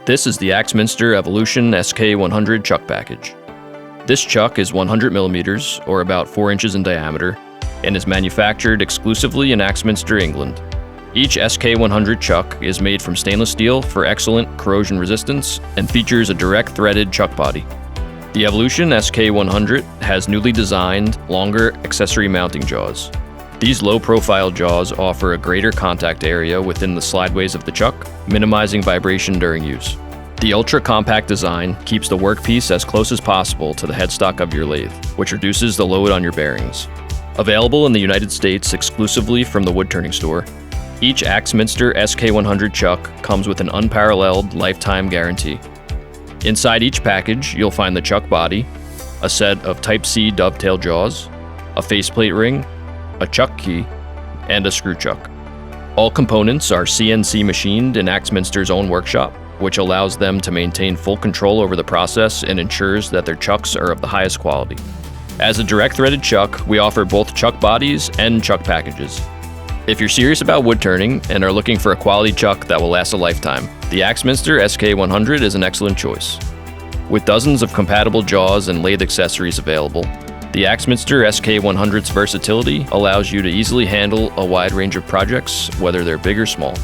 This is the Axminster Evolution SK100 chuck package. This chuck is 100 millimeters, or about 4 inches in diameter, and is manufactured exclusively in Axminster, England. Each SK100 chuck is made from stainless steel for excellent corrosion resistance and features a direct threaded chuck body. The Evolution SK100 has newly designed, longer accessory mounting jaws. These low-profile jaws offer a greater contact area within the slideways of the chuck, minimizing vibration during use. The ultra-compact design keeps the workpiece as close as possible to the headstock of your lathe, which reduces the load on your bearings. Available in the United States exclusively from the Woodturning store, each Axminster SK100 chuck comes with an unparalleled lifetime guarantee. Inside each package, you'll find the chuck body, a set of Type-C dovetail jaws, a faceplate ring, a chuck key, and a screw chuck. All components are CNC machined in Axminster's own workshop, which allows them to maintain full control over the process and ensures that their chucks are of the highest quality. As a direct threaded chuck, we offer both chuck bodies and chuck packages. If you're serious about wood turning and are looking for a quality chuck that will last a lifetime, the Axminster SK100 is an excellent choice. With dozens of compatible jaws and lathe accessories available, the Axminster SK100's versatility allows you to easily handle a wide range of projects, whether they're big or small.